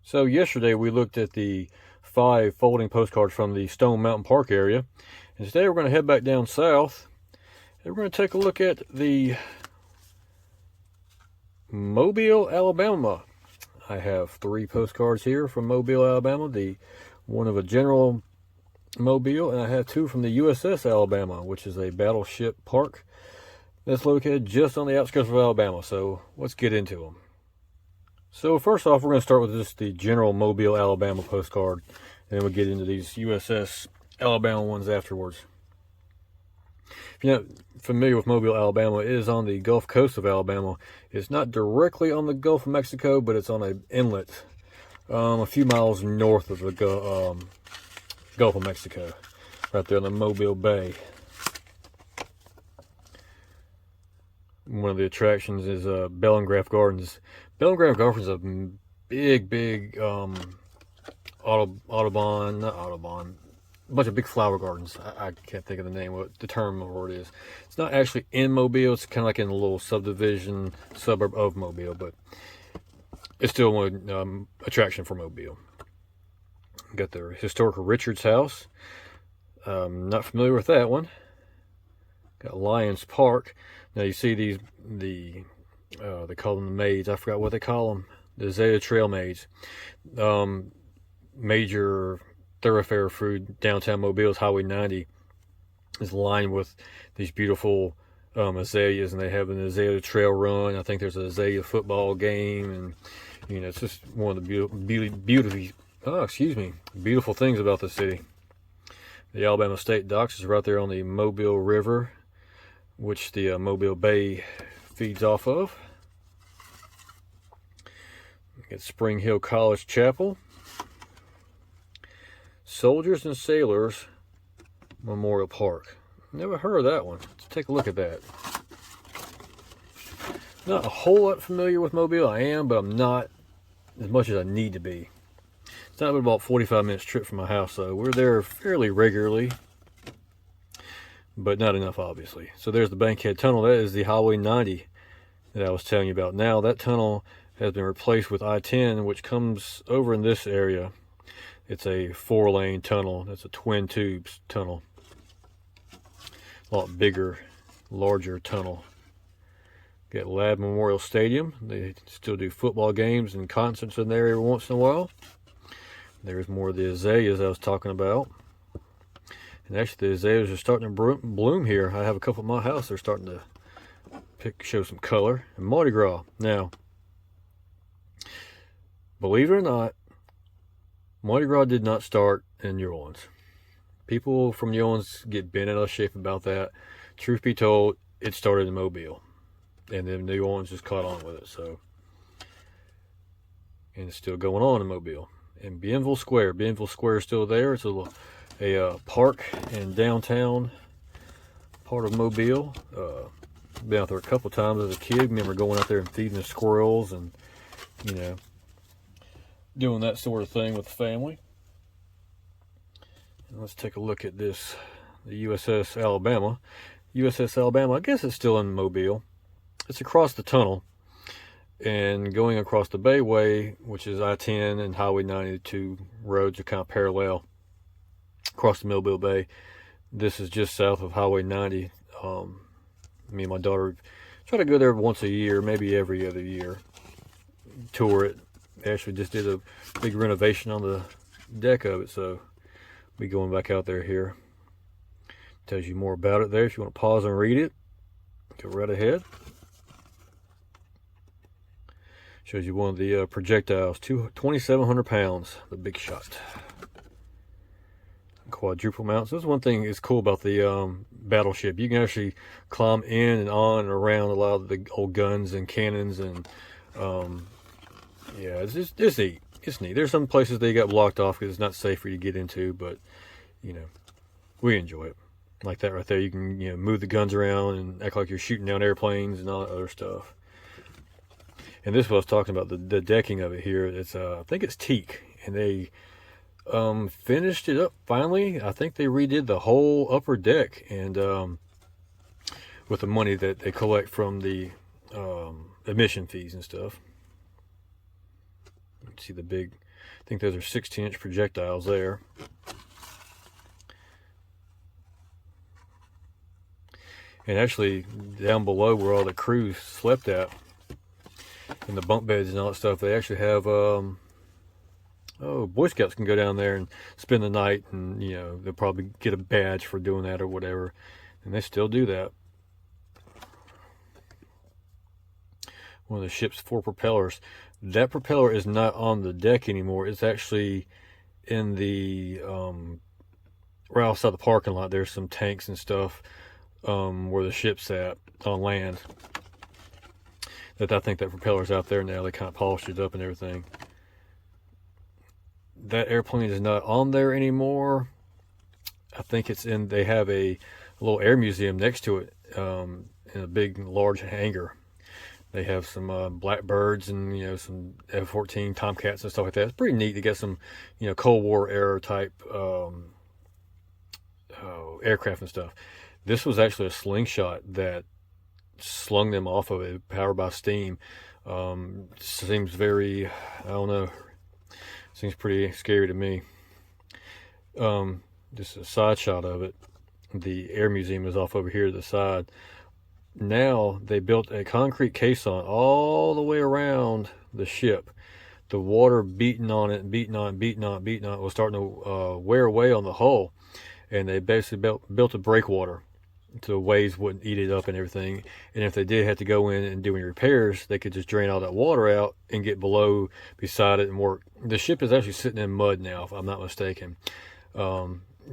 So yesterday we looked at the 5 folding postcards from the Stone Mountain Park area. And today we're going to head back down south and we're going to take a look at the Mobile, Alabama. I have 3 postcards here from Mobile, Alabama. The one of a General Mobile, and I have 2 from the USS Alabama, which is a battleship park that's located just on the outskirts of Alabama. So let's get into them. So first off, we're going to start with just the General Mobile, Alabama postcard, and then we'll get into these USS Alabama ones afterwards. If you're not familiar with Mobile, Alabama, it is on the Gulf Coast of Alabama. It's not directly on the Gulf of Mexico, but it's on an inlet a few miles north of the Gulf of Mexico, right there in the Mobile Bay. One of the attractions is Bellingraph Gardens. Bellingraph Gardens is a big Audubon, not Audubon, a bunch of big flower gardens. I can't think of the name, what the term or it is. It's not actually in Mobile. It's kind of like in a little subdivision, suburb of Mobile, but it's still one attraction for Mobile. Got the historical Richards House. Not familiar with that one. Got Lions Park. Now you see these, they call them the maids. I forgot what they call them. The Azalea Trail maids. Major thoroughfare through downtown Mobile's Highway 90 is lined with these beautiful azaleas, and they have an Azalea Trail run. I think there's an Azalea football game, and it's just one of the beautiful things about the city. The Alabama State Docks is right there on the Mobile River, which the Mobile Bay feeds off of. Got Spring Hill College Chapel. Soldiers and Sailors Memorial Park. Never heard of that one. Let's take a look at that. Not a whole lot familiar with Mobile. I am, but I'm not as much as I need to be. It's not about 45 minutes trip from my house, so we're there fairly regularly, but not enough, obviously. So there's the Bankhead Tunnel. That is the Highway 90 that I was telling you about. Now that tunnel has been replaced with I-10, which comes over in this area. It's a 4-lane tunnel. It's a twin tubes tunnel. A lot bigger, larger tunnel. Got Lab Memorial Stadium. They still do football games and concerts in there every once in a while. There's more of the azaleas I was talking about. And actually the azaleas are starting to bloom here. I have a couple at my house. They're starting to show some color. And Mardi Gras. Now, believe it or not, Mardi Gras did not start in New Orleans. People from New Orleans get bent out of shape about that. Truth be told, it started in Mobile. And then New Orleans just caught on with it. So, and it's still going on in Mobile. And Bienville Square is still there. It's a park in downtown part of Mobile. Been out there a couple times as a kid. Remember going out there and feeding the squirrels and, doing that sort of thing with the family. And let's take a look at this, the USS Alabama. USS Alabama, I guess it's still in Mobile. It's across the tunnel and going across the Bayway, which is I-10 and Highway 92 roads are kind of parallel across the Mobile Bay. This is just south of Highway 90. Me and my daughter try to go there once a year, maybe every other year, tour it. Actually just did a big renovation on the deck of it, so we'll be going back out there here. Tells you more about it there. If you want to pause and read it, go right ahead. Shows you one of the projectiles, 2,700 pounds, the big shot. Quadruple mounts. That's one thing that's cool about the battleship. You can actually climb in and on and around a lot of the old guns and cannons, and yeah, it's neat. It's neat. There's some places they got blocked off because it's not safe for you to get into, but we enjoy it. Like that right there, you can move the guns around and act like you're shooting down airplanes and all that other stuff. And this is what I was talking about, the decking of it here. It's I think it's teak, and they finished it up finally. I think they redid the whole upper deck, and with the money that they collect from the admission fees and stuff. See the big, I think those are 16-inch projectiles there. And actually, down below where all the crew slept at, in the bunk beds and all that stuff, they actually have, Boy Scouts can go down there and spend the night, and they'll probably get a badge for doing that or whatever, and they still do that. One of the ship's 4 propellers. That propeller is not on the deck anymore. It's actually in the right outside the parking lot. There's some tanks and stuff where the ship's at on land. That I think that propeller's out there now. They kind of polished it up and everything. That airplane is not on there anymore. I think it's in. They have a little air museum next to it in a big, large hangar. They have some Blackbirds and some F-14 Tomcats and stuff like that. It's pretty neat to get some Cold War era type aircraft and stuff. This was actually a slingshot that slung them off of it, powered by steam. Seems very, I don't know, seems pretty scary to me. Just a side shot of it. The air museum is off over here to the side. Now they built a concrete caisson all the way around the ship. The water beating on it, beating on it was starting to wear away on the hull, and they basically built a breakwater so the waves wouldn't eat it up and everything. And if they did have to go in and do any repairs, they could just drain all that water out and get below beside it and work. The ship is actually sitting in mud now, if I'm not mistaken.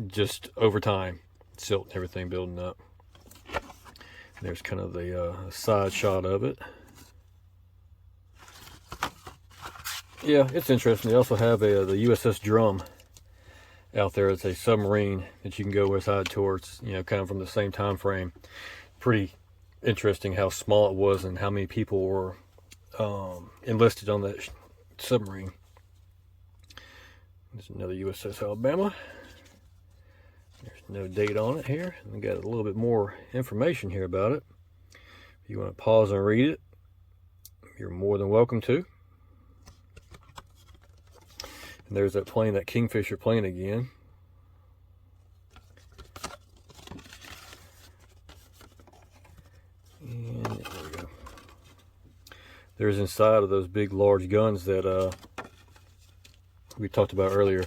Just over time, silt and everything building up. There's kind of the side shot of it. Yeah, it's interesting. They also have the USS Drum out there. It's a submarine that you can go inside towards, kind of from the same time frame. Pretty interesting how small it was and how many people were enlisted on that submarine. There's another USS Alabama. There's no date on it here. We got a little bit more information here about it. If you want to pause and read it, you're more than welcome to. And there's that plane, that Kingfisher plane again. And there we go. There's inside of those big, large guns that we talked about earlier.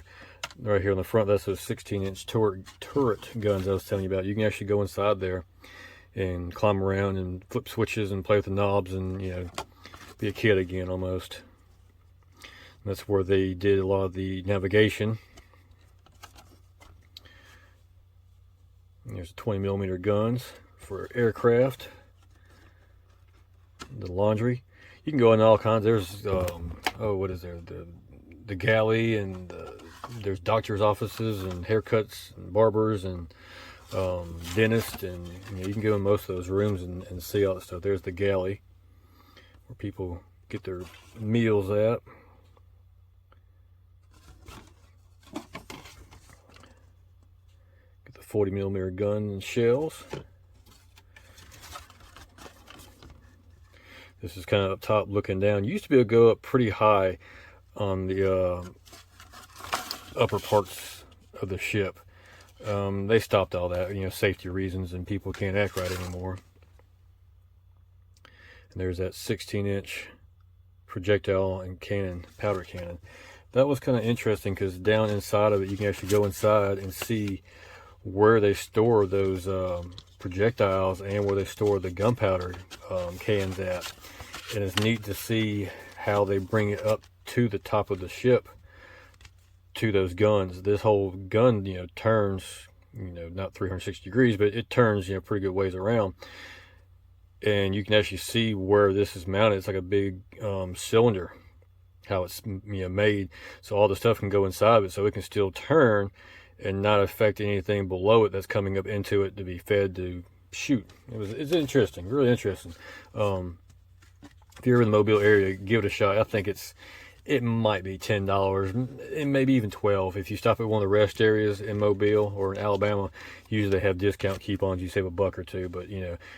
Right here on the front, that's those 16-inch turret guns I was telling you about. You can actually go inside there and climb around and flip switches and play with the knobs and, be a kid again almost. And that's where they did a lot of the navigation. And there's 20mm guns for aircraft. The laundry. You can go in all kinds. There's, what is there? The galley, and there's doctor's offices and haircuts and barbers and dentists, and you can go in most of those rooms and see all that stuff. There's the galley where people get their meals at. Get the 40mm gun and shells. This is kind of up top looking down. You used to be able to go up pretty high on the upper parts of the ship. They stopped all that, safety reasons, and people can't act right anymore. And there's that 16-inch projectile and cannon, powder cannon. That was kind of interesting because down inside of it, you can actually go inside and see where they store those projectiles and where they store the gunpowder cans at. And it's neat to see how they bring it up to the top of the ship to those guns. This whole gun, turns, not 360 degrees, but it turns, pretty good ways around. And you can actually see where this is mounted. It's like a big cylinder, how it's made, so all the stuff can go inside of it, so it can still turn and not affect anything below it that's coming up into it to be fed to shoot. It's interesting, really interesting. If you're in the Mobile area, give it a shot. I think it might be $10 and maybe even $12 if you stop at one of the rest areas in Mobile or in Alabama. Usually they have discount coupons. You save $1 or $2, but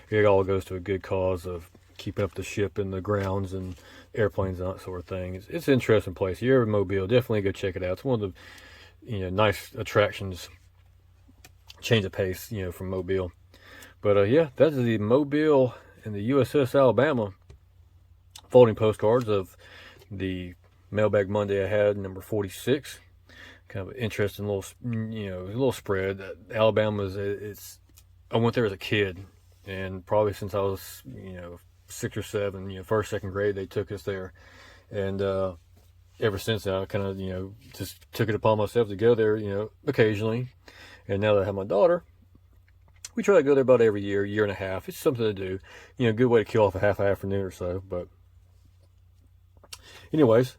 it all goes to a good cause of keeping up the ship and the grounds and airplanes and that sort of thing. It's an interesting place. If you're ever in Mobile, definitely go check it out. It's one of the nice attractions. Change of pace, from Mobile. But yeah, that's the Mobile and the USS Alabama folding postcards of the Mailbag Monday I had, number 46. Kind of an interesting little spread. Alabama's, I went there as a kid, and probably since I was, 6 or 7, first, second grade, they took us there. And ever since then, I kind of, just took it upon myself to go there, occasionally. And now that I have my daughter, we try to go there about every year and a half. It's something to do. Good way to kill off a half afternoon or so. But anyways,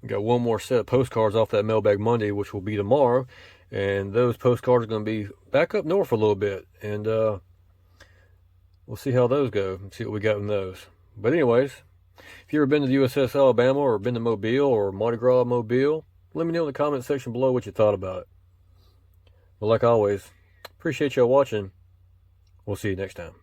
we got one more set of postcards off that Mailbag Monday, which will be tomorrow. And those postcards are going to be back up north a little bit. And we'll see how those go and see what we got in those. But anyways, if you've ever been to the USS Alabama or been to Mobile or Mardi Gras Mobile, let me know in the comment section below what you thought about it. But like always, appreciate y'all watching. We'll see you next time.